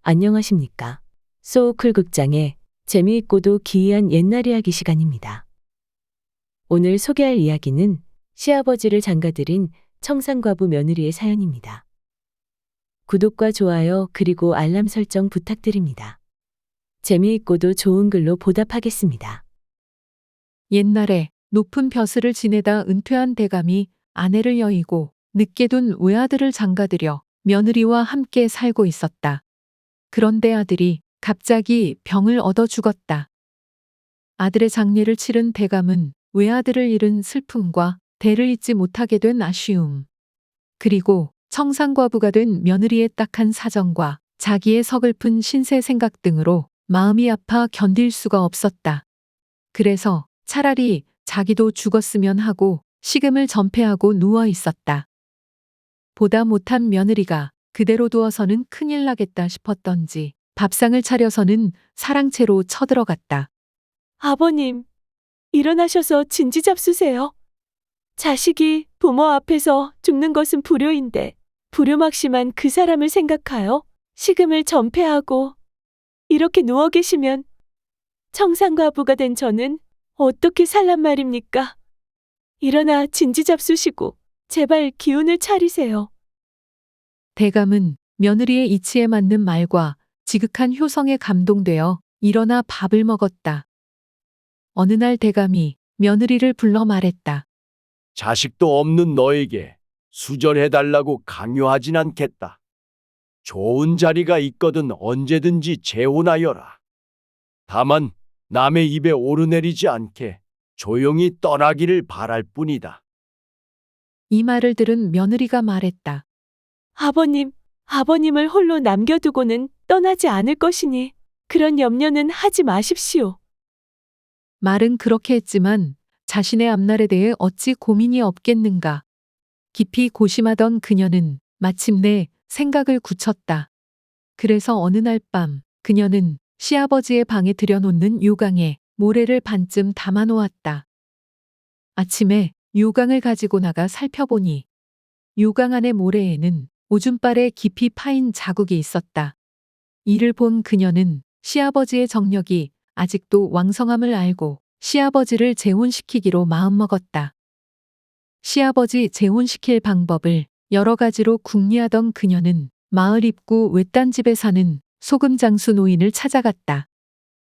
안녕하십니까. 소우쿨 극장의 재미있고도 기이한 옛날 이야기 시간입니다. 오늘 소개할 이야기는 시아버지를 장가들인 청산과부 며느리의 사연입니다. 구독과 좋아요 그리고 알람 설정 부탁드립니다. 재미있고도 좋은 글로 보답하겠습니다. 옛날에 높은 벼슬을 지내다 은퇴한 대감이 아내를 여의고 늦게 둔 외아들을 장가들여 며느리와 함께 살고 있었다. 그런데 아들이 갑자기 병을 얻어 죽었다. 아들의 장례를 치른 대감은 외아들을 잃은 슬픔과 대를 잊지 못하게 된 아쉬움, 그리고 청산과부가 된 며느리의 딱한 사정과 자기의 서글픈 신세 생각 등으로 마음이 아파 견딜 수가 없었다. 그래서 차라리 자기도 죽었으면 하고 식음을 전폐하고 누워 있었다. 보다 못한 며느리가 그대로 두어서는 큰일 나겠다 싶었던지 밥상을 차려서는 사랑채로 쳐들어갔다. 아버님, 일어나셔서 진지 잡수세요. 자식이 부모 앞에서 죽는 것은 불효인데 불효막심한 그 사람을 생각하여 식음을 전폐하고 이렇게 누워 계시면 청산과부가 된 저는 어떻게 살란 말입니까? 일어나 진지 잡수시고 제발 기운을 차리세요. 대감은 며느리의 이치에 맞는 말과 지극한 효성에 감동되어 일어나 밥을 먹었다. 어느 날 대감이 며느리를 불러 말했다. 자식도 없는 너에게 수절해달라고 강요하진 않겠다. 좋은 자리가 있거든 언제든지 재혼하여라. 다만 남의 입에 오르내리지 않게 조용히 떠나기를 바랄 뿐이다. 이 말을 들은 며느리가 말했다. 아버님을 홀로 남겨두고는 떠나지 않을 것이니 그런 염려는 하지 마십시오. 말은 그렇게 했지만 자신의 앞날에 대해 어찌 고민이 없겠는가. 깊이 고심하던 그녀는 마침내 생각을 굳혔다. 그래서 어느 날 밤 그녀는 시아버지의 방에 들여놓는 요강에 모래를 반쯤 담아놓았다. 아침에 요강을 가지고 나가 살펴보니 요강 안의 모래에는 오줌발에 깊이 파인 자국이 있었다. 이를 본 그녀는 시아버지의 정력이 아직도 왕성함을 알고 시아버지를 재혼시키기로 마음먹었다. 시아버지 재혼시킬 방법을 여러 가지로 궁리하던 그녀는 마을 입구 외딴집에 사는 소금장수 노인을 찾아갔다.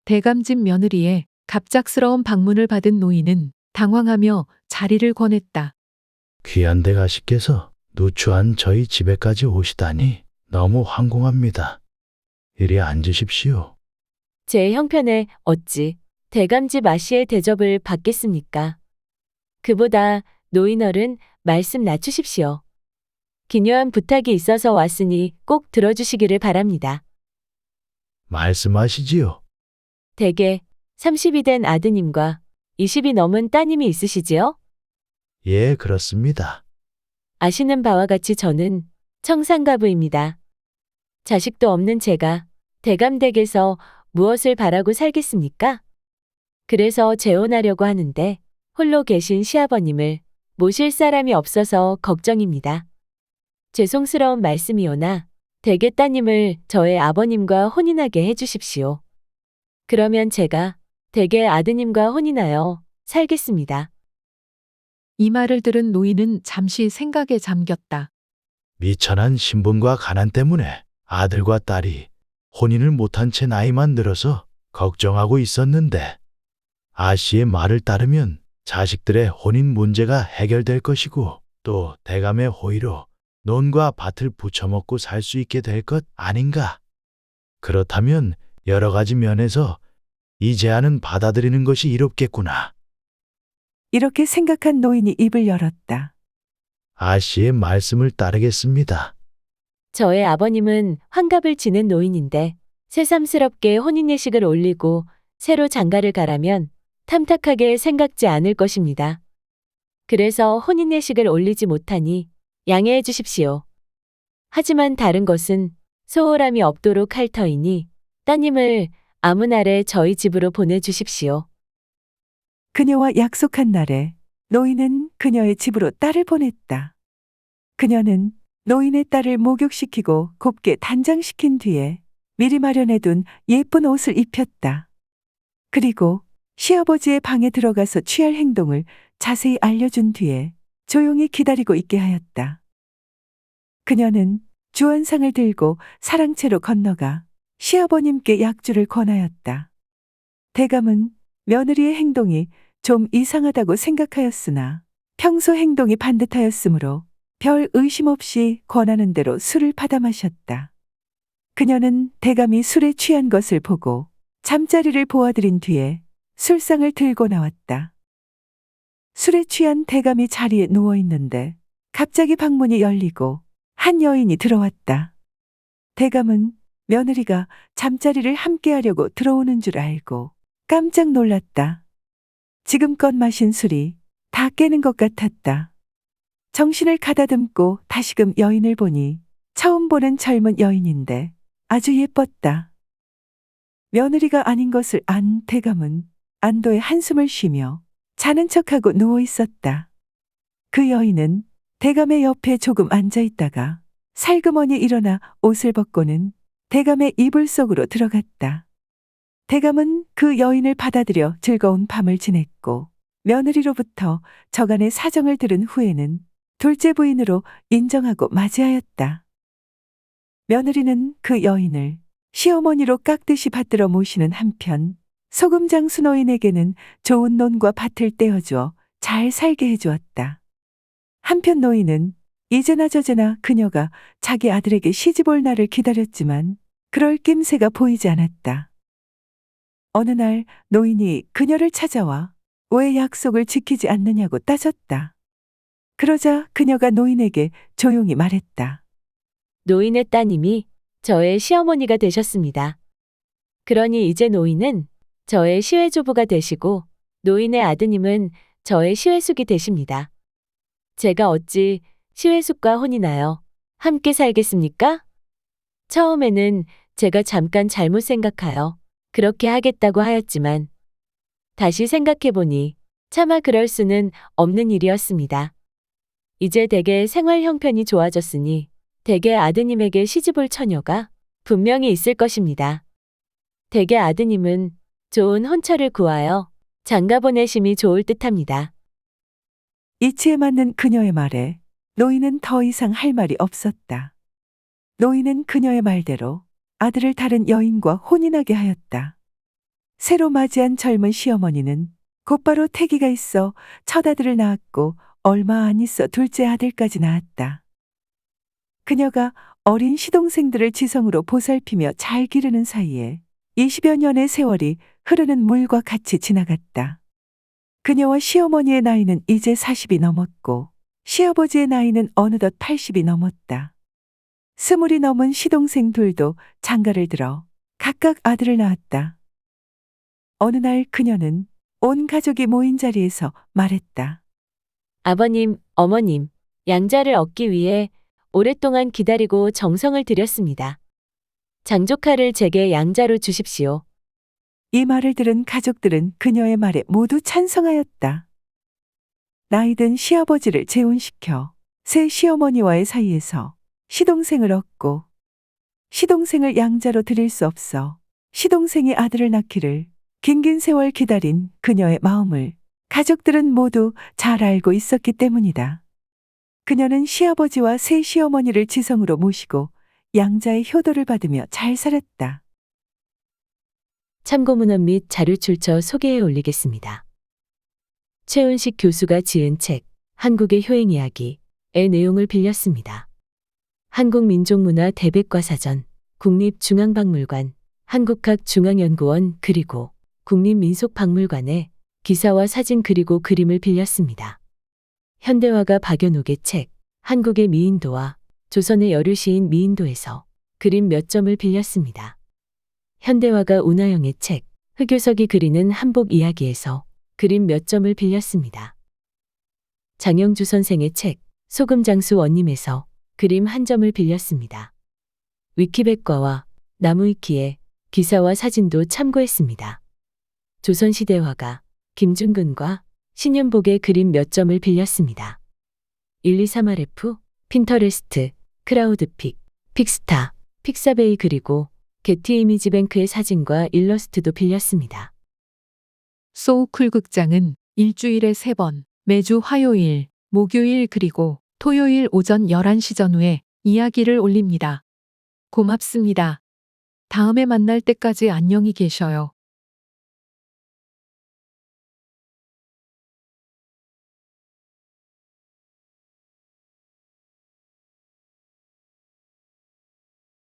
대감집 며느리의 갑작스러운 방문을 받은 노인은 당황하며 자리를 권했다. 귀한 대가씨께서 누추한 저희 집에까지 오시다니 너무 황공합니다. 이리 앉으십시오. 제 형편에 어찌 대감집 아씨의 대접을 받겠습니까? 그보다 노인어른 말씀 낮추십시오. 기묘한 부탁이 있어서 왔으니 꼭 들어주시기를 바랍니다. 말씀하시지요. 대개 30이 된 아드님과 20이 넘은 따님이 있으시지요? 예, 그렇습니다. 아시는 바와 같이 저는 청산가부입니다. 자식도 없는 제가 대감댁에서 무엇을 바라고 살겠습니까? 그래서 재혼하려고 하는데 홀로 계신 시아버님을 모실 사람이 없어서 걱정입니다. 죄송스러운 말씀이오나 대개 따님을 저의 아버님과 혼인하게 해주십시오. 그러면 제가 대개 아드님과 혼인하여 살겠습니다. 이 말을 들은 노인은 잠시 생각에 잠겼다. 미천한 신분과 가난 때문에 아들과 딸이 혼인을 못한 채 나이만 들어서 걱정하고 있었는데 아씨의 말을 따르면 자식들의 혼인 문제가 해결될 것이고 또 대감의 호의로 논과 밭을 부쳐먹고 살 수 있게 될 것 아닌가. 그렇다면 여러 가지 면에서 이 제안은 받아들이는 것이 이롭겠구나. 이렇게 생각한 노인이 입을 열었다. 아씨의 말씀을 따르겠습니다. 저의 아버님은 환갑을 지낸 노인인데 새삼스럽게 혼인 예식을 올리고 새로 장가를 가라면 탐탁하게 생각지 않을 것입니다. 그래서 혼인 예식을 올리지 못하니 양해해 주십시오. 하지만 다른 것은 소홀함이 없도록 할 터이니 따님을 아무 날에 저희 집으로 보내주십시오. 그녀와 약속한 날에 노인은 그녀의 집으로 딸을 보냈다. 그녀는 노인의 딸을 목욕시키고 곱게 단장시킨 뒤에 미리 마련해둔 예쁜 옷을 입혔다. 그리고 시아버지의 방에 들어가서 취할 행동을 자세히 알려준 뒤에 조용히 기다리고 있게 하였다. 그녀는 주원상을 들고 사랑채로 건너가 시아버님께 약주를 권하였다. 대감은 며느리의 행동이 좀 이상하다고 생각하였으나 평소 행동이 반듯하였으므로 별 의심 없이 권하는 대로 술을 받아 마셨다. 그녀는 대감이 술에 취한 것을 보고 잠자리를 보아들인 뒤에 술상을 들고 나왔다. 술에 취한 대감이 자리에 누워 있는데 갑자기 방문이 열리고 한 여인이 들어왔다. 대감은 며느리가 잠자리를 함께하려고 들어오는 줄 알고 깜짝 놀랐다. 지금껏 마신 술이 다 깨는 것 같았다. 정신을 가다듬고 다시금 여인을 보니 처음 보는 젊은 여인인데 아주 예뻤다. 며느리가 아닌 것을 안 대감은 안도의 한숨을 쉬며 자는 척하고 누워 있었다. 그 여인은 대감의 옆에 조금 앉아 있다가 살그머니 일어나 옷을 벗고는 대감의 이불 속으로 들어갔다. 대감은 그 여인을 받아들여 즐거운 밤을 지냈고 며느리로부터 저간의 사정을 들은 후에는 둘째 부인으로 인정하고 맞이하였다. 며느리는 그 여인을 시어머니로 깍듯이 받들어 모시는 한편 소금장수 노인에게는 좋은 논과 밭을 떼어주어 잘 살게 해주었다. 한편 노인은 이제나 저제나 그녀가 자기 아들에게 시집올 날을 기다렸지만 그럴 낌새가 보이지 않았다. 어느 날 노인이 그녀를 찾아와 왜 약속을 지키지 않느냐고 따졌다. 그러자 그녀가 노인에게 조용히 말했다. 노인의 따님이 저의 시어머니가 되셨습니다. 그러니 이제 노인은 저의 시외조부가 되시고 노인의 아드님은 저의 시외숙이 되십니다. 제가 어찌 시외숙과 혼이나요? 함께 살겠습니까? 처음에는 제가 잠깐 잘못 생각하여 그렇게 하겠다고 하였지만 다시 생각해보니 차마 그럴 수는 없는 일이었습니다. 이제 댁의 생활 형편이 좋아졌으니 댁의 아드님에게 시집올 처녀가 분명히 있을 것입니다. 댁의 아드님은 좋은 혼처를 구하여 장가 보내심이 좋을 듯합니다. 이치에 맞는 그녀의 말에 노인은 더 이상 할 말이 없었다. 노인은 그녀의 말대로 아들을 다른 여인과 혼인하게 하였다. 새로 맞이한 젊은 시어머니는 곧바로 태기가 있어 첫 아들을 낳았고 얼마 안 있어 둘째 아들까지 낳았다. 그녀가 어린 시동생들을 지성으로 보살피며 잘 기르는 사이에 20여 년의 세월이 흐르는 물과 같이 지나갔다. 그녀와 시어머니의 나이는 이제 40이 넘었고 시아버지의 나이는 어느덧 80이 넘었다. 20이 넘은 시동생 둘도 장가를 들어 각각 아들을 낳았다. 어느 날 그녀는 온 가족이 모인 자리에서 말했다. 아버님, 어머님, 양자를 얻기 위해 오랫동안 기다리고 정성을 들였습니다. 장조카를 제게 양자로 주십시오. 이 말을 들은 가족들은 그녀의 말에 모두 찬성하였다. 나이든 시아버지를 재혼시켜 새 시어머니와의 사이에서 시동생을 얻고 시동생을 양자로 드릴 수 없어 시동생이 아들을 낳기를 긴긴 세월 기다린 그녀의 마음을 가족들은 모두 잘 알고 있었기 때문이다. 그녀는 시아버지와 새 시어머니를 지성으로 모시고 양자의 효도를 받으며 잘 살았다. 참고문헌 및 자료 출처 소개해 올리겠습니다. 최은식 교수가 지은 책 한국의 효행 이야기의 내용을 빌렸습니다. 한국민족문화 대백과사전, 국립중앙박물관, 한국학중앙연구원 그리고 국립민속박물관의 기사와 사진 그리고 그림을 빌렸습니다. 현대화가 박연옥의 책 한국의 미인도와 조선의 여류시인 미인도에서 그림 몇 점을 빌렸습니다. 현대화가 운하영의 책 흑요석이 그리는 한복 이야기에서 그림 몇 점을 빌렸습니다. 장영주 선생의 책 소금장수 원님에서 그림 한 점을 빌렸습니다. 위키백과와 나무위키의 기사와 사진도 참고했습니다. 조선시대화가 김중근과 신윤복의 그림 몇 점을 빌렸습니다. 123RF, 핀터레스트, 크라우드픽, 픽스타, 픽사베이 그리고 게티 이미지뱅크의 사진과 일러스트도 빌렸습니다. 소우쿨 극장은 일주일에 3번, 매주 화요일, 목요일 그리고 토요일 오전 11시 전후에 이야기를 올립니다. 고맙습니다. 다음에 만날 때까지 안녕히 계셔요.